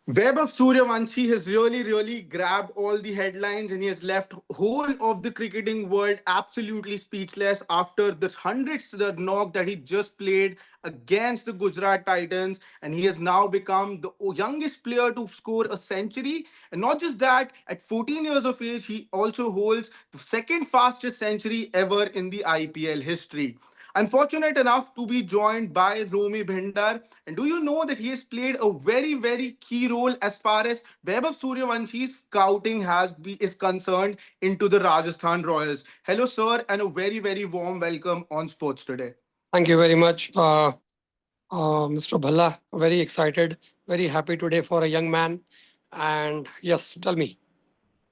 Vaibhav Suryavanshi has really grabbed all the headlines and he has left whole of the cricketing world absolutely speechless after the hundreds the knock that he just played against the Gujarat Titans, and he has now become the youngest player to score a century. And not just that, at 14 years of age, he also holds the second fastest century ever in the IPL history. I'm fortunate enough to be joined by Romy Bhindar. And do you know that he has played a very key role as far as Vaibhav Suryavanshi's scouting is concerned into the Rajasthan Royals? Hello, sir, and a very warm welcome on Sports Today. Thank you very much, Mr. Bhalla. Very excited, very happy today for a young man. And yes, tell me.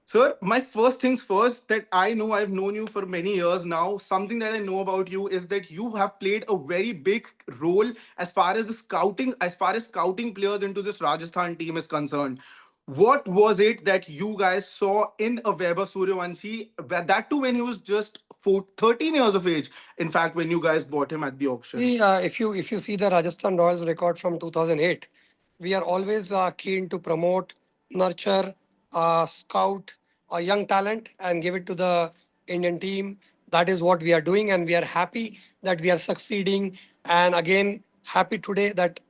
Sir, my first things first, that I know I've known you for many years now. Something that I know about you is that you have played a very big role as far as scouting players into this Rajasthan team is concerned. What was it that you guys saw in a Vaibhav Suryavanshi, that too when he was just 13 years of age, in fact, when you guys bought him at the auction? See, if you see the Rajasthan Royals record from 2008, we are always keen to promote, nurture, scout a young talent and give it to the Indian team. That is what we are doing, and we are happy that we are succeeding. And again, happy today that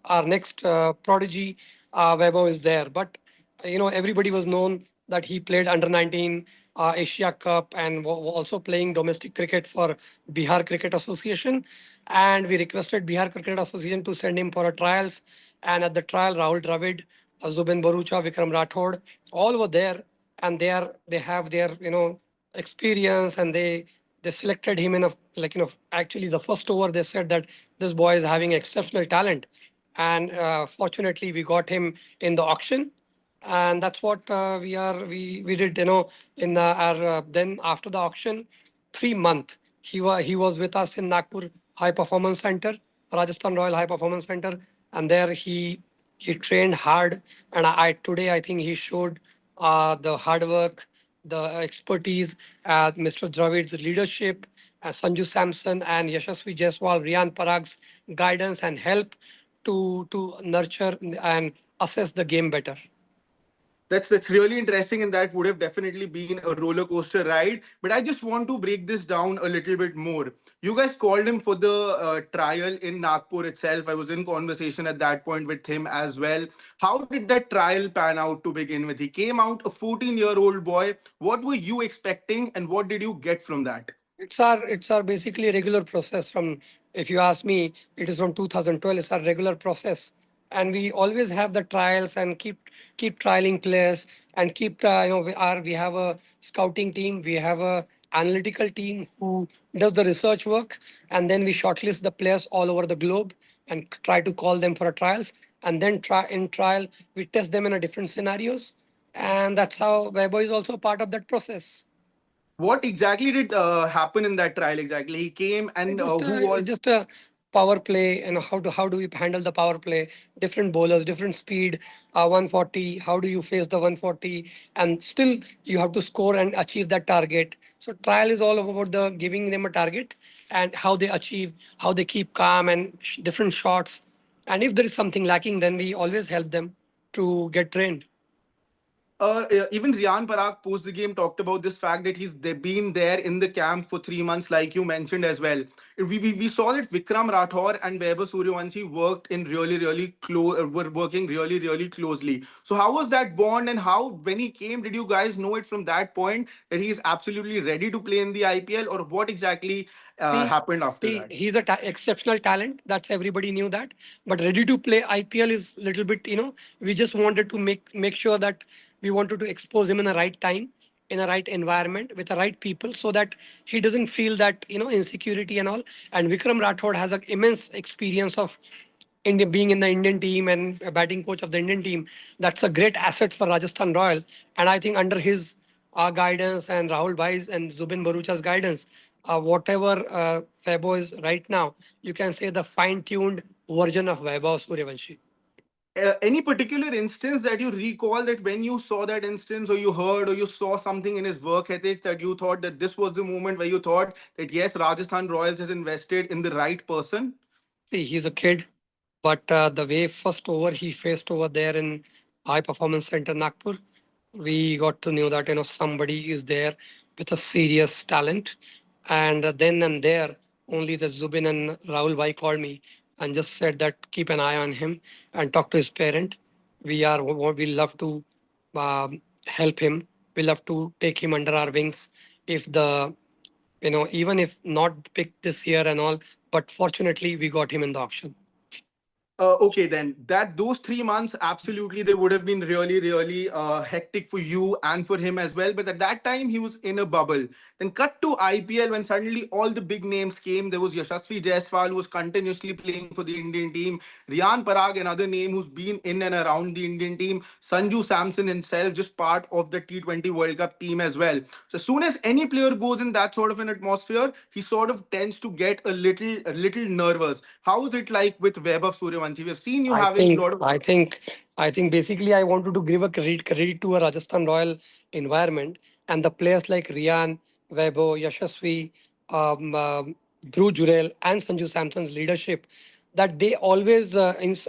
our next prodigy, Vaibhav, is there. But everybody was known that he played under 19 Asia Cup and also playing domestic cricket for Bihar Cricket Association. And we requested Bihar Cricket Association to send him for a trials. And at the trial, Rahul Dravid, Zubin Barucha, Vikram Rathod, all were there, and they have their experience, and they selected him in a actually the first over they said that this boy is having exceptional talent, and fortunately we got him in the auction, and that's what we did in our then after the auction 3 month he was with us in Nagpur High Performance Center, Rajasthan Royal High Performance Center, and there he trained hard, and I today I think he showed the hard work, the expertise, Mr. Dravid's leadership, Sanju Samson and Yashasvi Jaiswal, Riyan Parag's guidance and help to nurture and assess the game better. That's really interesting, and that would have definitely been a roller coaster ride. But I just want to break this down a little bit more. You guys called him for the trial in Nagpur itself. I was in conversation at that point with him as well. How did that trial pan out to begin with? He came out a 14-year-old boy. What were you expecting, and what did you get from that? It's our basically regular process from, if you ask me, it is from 2012. It's our regular process, and we always have the trials and keep trialing players and keep we have a scouting team, we have a analytical team who does the research work, and then we shortlist the players all over the globe and try to call them for a trials, and then try in trial we test them in a different scenarios, and that's how Weibo is also part of that process. What exactly did happen in that trial? Exactly, he came, and Just who all? just a power play, and how do we handle the power play? Different bowlers, different speed, 140. How do you face the 140? And still you have to score and achieve that target. So trial is all about the giving them a target and how they achieve, how they keep calm and different shots. And if there is something lacking, then we always help them to get trained. Even Riyan Parag post the game talked about this fact that they've been there in the camp for 3 months, like you mentioned as well. We saw that Vikram Rathore and Vaibhav Suryavanshi worked in really close, were working really closely. So how was that bond, and how when he came, did you guys know it from that point that he is absolutely ready to play in the IPL, or what exactly See, happened after that? he's a exceptional talent. That's everybody knew that. But ready to play IPL is little bit, we just wanted to make sure that we wanted to expose him in the right time, in a right environment, with the right people, so that he doesn't feel that insecurity and all. And Vikram Rathod has an immense experience of India being in the Indian team and a batting coach of the Indian team. That's a great asset for Rajasthan Royal. And I think under his guidance and Rahul Bhai's and Zubin Barucha's guidance, whatever Febo is right now, you can say the fine-tuned version of Vaibhav Suryavanshi. Any particular instance that you recall, that when you saw that instance, or you heard, or you saw something in his work ethics, that you thought that this was the moment where you thought that yes, Rajasthan Royals has invested in the right person? See, he's a kid. But the way first over he faced over there in High Performance Center Nagpur, we got to know that somebody is there with a serious talent. And then and there, only the Zubin and Rahul Bhai called me and just said that keep an eye on him and talk to his parent. We love to help him. We love to take him under our wings. If the even if not picked this year and all, but fortunately we got him in the auction. Okay, then that those 3 months absolutely they would have been really, really hectic for you and for him as well. But at that time he was in a bubble. Then cut to IPL when suddenly all the big names came. There was Yashasvi Jaiswal who was continuously playing for the Indian team. Riyan Parag, another name who's been in and around the Indian team. Sanju Samson himself, just part of the T20 World Cup team as well. So as soon as any player goes in that sort of an atmosphere, he sort of tends to get a little nervous. How is it like with Vaibhav Suryavanshi? We've seen you I having a think, lot of. I think, I think basically I wanted to give a credit to a Rajasthan Royal environment and the players like Riyan, Vaibhav, Yashasvi, Dhruv Jurel, and Sanju Samson's leadership that they always,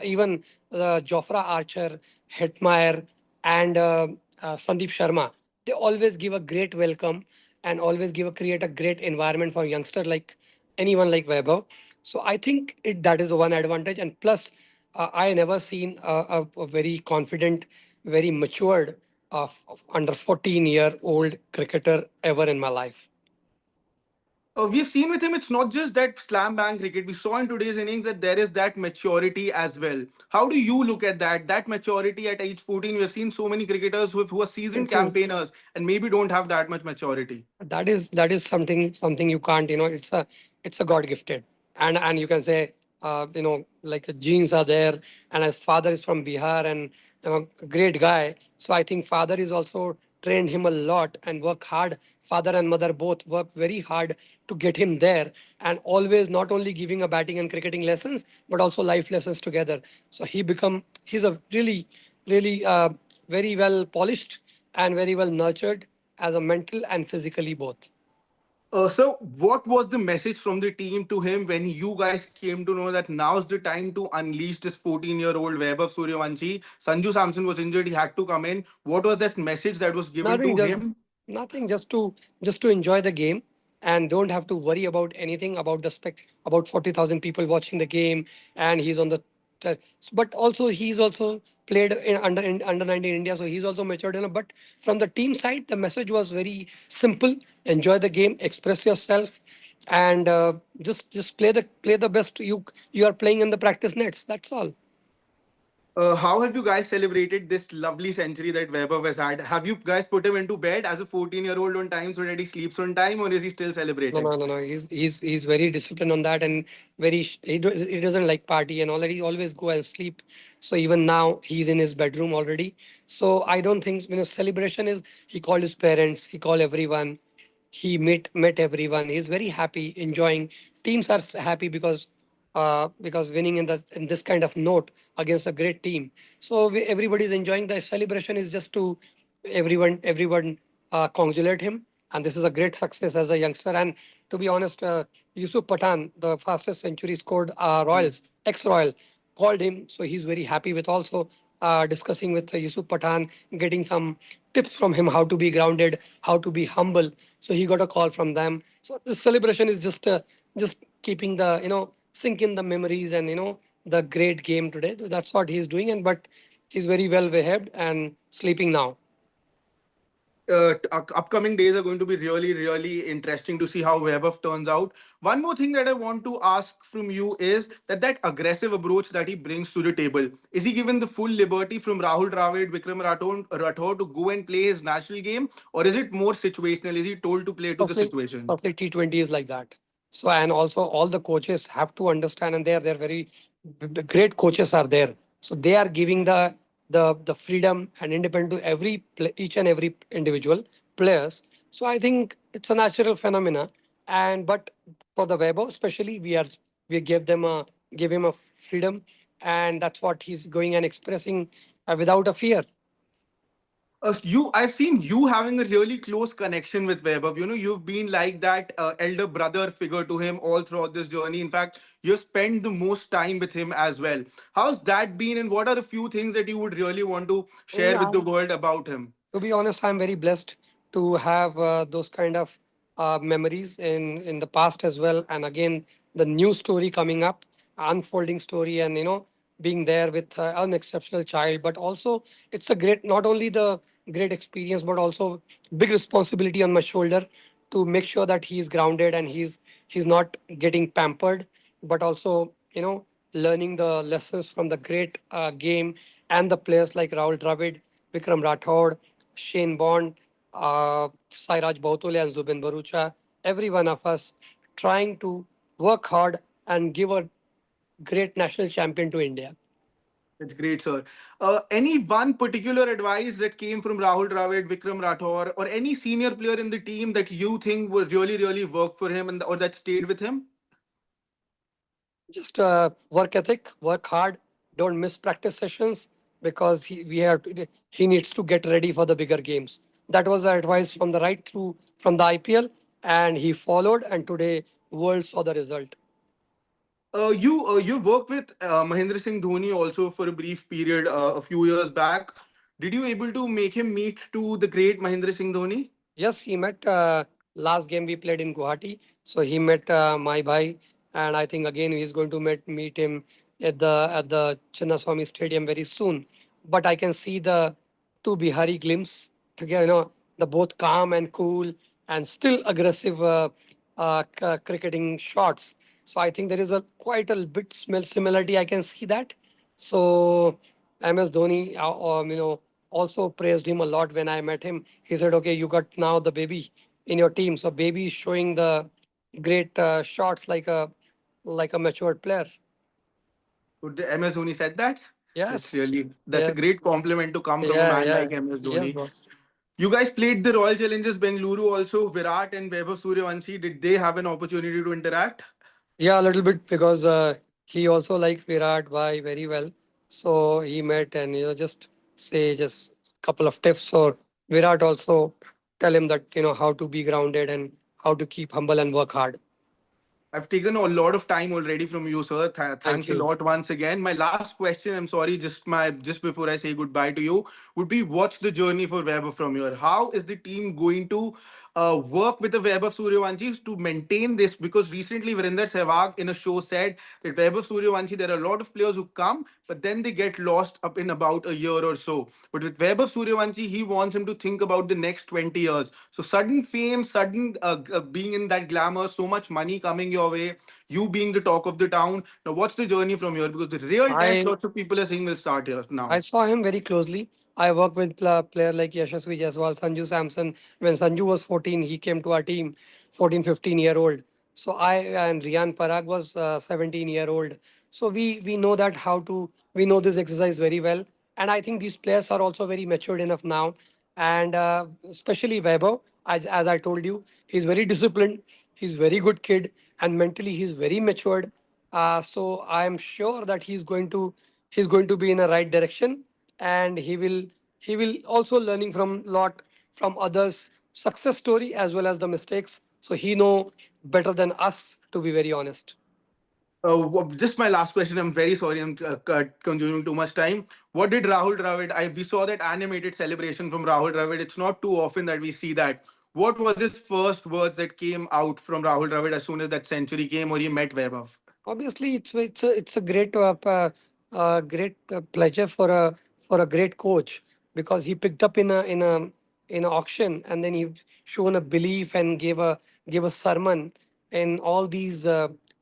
even Jofra Archer, Hetmeyer, and Sandeep Sharma, they always give a great welcome and always create a great environment for youngster like anyone like Vaibhav. So I think that is one advantage. And plus, I never seen a very confident, very matured of under 14-year-old cricketer ever in my life. We've seen with him, it's not just that slam bang cricket. We saw in today's innings that there is that maturity as well. How do you look at that? That maturity at age 14, we've seen so many cricketers who are seasoned Yes, yes. campaigners and maybe don't have that much maturity. That is something you can't, it's a god gifted. And you can say, like genes are there, and his father is from Bihar and a great guy. So I think father is also trained him a lot and work hard. Father and mother both work very hard to get him there, and always not only giving a batting and cricketing lessons but also life lessons together. So he's a really very well polished and very well nurtured as a mental and physically both. So, what was the message from the team to him when you guys came to know that now's the time to unleash this 14-year-old Vaibhav Suryavanshi? Sanju Samson was injured, he had to come in. What was that message that was given Nothing, to just him? nothing, just to enjoy the game and don't have to worry about anything about the about 40,000 people watching the game and he's on the te- but also he's also played in under 19 India, so he's also matured enough. But from the team side, the message was very simple: enjoy the game, express yourself, and just play the best you are playing in the practice nets. That's all. How have you guys celebrated this lovely century that Vaibhav has had? Have you guys put him into bed as a 14-year-old on time so that he sleeps on time, or is he still No, celebrating? no, no, no. He's very disciplined on that, and he doesn't like party and all that. He always go and sleep. So even now he's in his bedroom already. So I don't think celebration is. He called his parents. He called everyone. He met everyone. He's very happy, enjoying. Teams are happy because winning in this kind of note against a great team. So everybody's enjoying. The celebration is just to everyone congratulate him, and this is a great success as a youngster. And to be honest, Yusuf Pathan, the fastest century scored Royals, ex-Royal, called him, so he's very happy with also discussing with Yusuf Pathan, getting some tips from him how to be grounded, how to be humble. So he got a call from them. So this celebration is just keeping the sink in the memories and the great game today. That's what he's doing, and but he's very well behaved and sleeping now. Upcoming days are going to be really, really interesting to see how Vaibhav turns out. One more thing that I want to ask from you is that aggressive approach that he brings to the table, is he given the full liberty from Rahul Dravid, Vikram Rathore to go and play his national game, or is it more situational? Is he told to play to the Firstly, situation? firstly, T20 is like that. So, and also all the coaches have to understand, and they're very the great coaches are there. So they are giving the freedom and independence to each and every individual players. So I think it's a natural phenomena. And but for the Weber especially, we give him a freedom, and that's what he's going and expressing without a fear. I've seen you having a really close connection with Vaibhav. You know, you've been like that elder brother figure to him all throughout this journey. In fact, you've spent the most time with him as well. How's that been, and what are a few things that you would really want to share with Yeah. the world about him? To be honest, I'm very blessed to have those kind of memories in the past as well. And again, the new story coming up, unfolding story, and being there with an exceptional child. But also, it's a great, not only the great experience, but also big responsibility on my shoulder to make sure that he's grounded and he's not getting pampered, but also learning the lessons from the great game and the players like Rahul Dravid, Vikram Rathod, Shane Bond, Sairaj Bhautole, and Zubin Barucha. Every one of us trying to work hard and give a great national champion to India. That's great, sir. Any one particular advice that came from Rahul Dravid, Vikram Rathore, or any senior player in the team that you think would really, really work for him or that stayed with him? Just work ethic, work hard, don't miss practice sessions because he needs to get ready for the bigger games. That was the advice from the right through from the IPL, and he followed. And today, world saw the result. You worked with Mahendra Singh Dhoni also for a brief period a few years back. Did you able to make him meet to the great Mahendra Singh Dhoni? Yes, he met last game we played in Guwahati. So he met my bhai, and I think again he's going to meet him at the Chinnaswamy Stadium very soon. But I can see the two Bihari glimpse together. The both calm and cool and still aggressive cricketing shots. So I think there is a quite a bit smell similarity. I can see that. So MS Dhoni, also praised him a lot when I met him. He said, "Okay, you got now the baby in your team, so baby is showing the great shots like a matured player." Would MS Dhoni said that? Yes, That's a yes, great compliment to come from a yeah, man yeah, like MS yes, Dhoni. boss. You guys played the Royal Challengers Bengaluru also. Virat and Vaibhav Suryavanshi, did they have an opportunity to interact? Yeah, a little bit because he also liked Virat Bhai very well. So he met and just say just couple of tips or Virat also tell him that how to be grounded and how to keep humble and work hard. I've taken a lot of time already from you, sir. Thank Thanks a you. lot once again. My last question, I'm sorry, just before I say goodbye to you, would be what's the journey for Weber from here? How is the team going to work with the Weber Suryavanshis to maintain this? Because recently Virender Sehwag in a show said that Weber Suryavanshi, there are a lot of players who come, but then they get lost up in about a year or so. But with Weber Suryavanshi, he wants him to think about the next 20 years. So sudden fame, sudden being in that glamour, so much money coming your way, you being the talk of the town. Now, what's the journey from here? Because the real test, I lots of people are saying, will start here I now. saw him very closely. I worked with player like Yashasvi Jaiswal, Sanju Samson. When Sanju was 14, he came to our team, 14, 15-year old. So I and Riyan Parag was 17-year old. So we know that we know this exercise very well. And I think these players are also very matured enough now. And especially Vaibhav, as I told you, he's very disciplined. He's very good kid, and mentally he's very matured. So I am sure that he's going to be in a right direction, and he will also learning from lot from others success story as well as the mistakes. So he know better than us, to be very honest. Just my last question. I'm very sorry. I'm consuming too much time. What did Rahul Dravid? We saw that animated celebration from Rahul Dravid. It's not too often that we see that. What was his first words that came out from Rahul Dravid as soon as that century came or he met Vaibhav? Obviously, it's a great pleasure for a great coach because he picked up in a auction, and then he shown a belief and gave a sermon in all these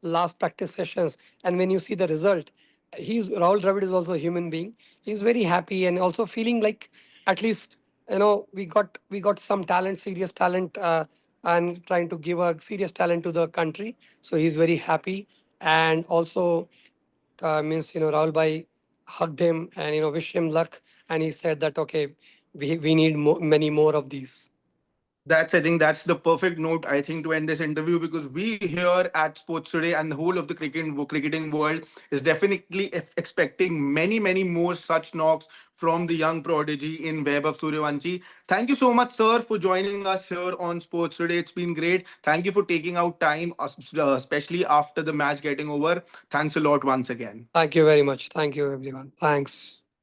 last practice sessions. And when you see the result, Rahul Dravid is also a human being. He's very happy and also feeling like at least we got some talent, serious talent, and trying to give a serious talent to the country. So he's very happy, and also means Rahul Bhai hugged him and wish him luck, and he said that okay, we need many more of these. I think that's the perfect note, I think, to end this interview, because we here at Sports Today and the whole of the cricketing world is definitely expecting many, many more such knocks from the young prodigy in Vaibhav Suryavanshi. Thank you so much, sir, for joining us here on Sports Today. It's been great. Thank you for taking out time, especially after the match getting over. Thanks a lot once again. Thank you very much. Thank you, everyone. Thanks.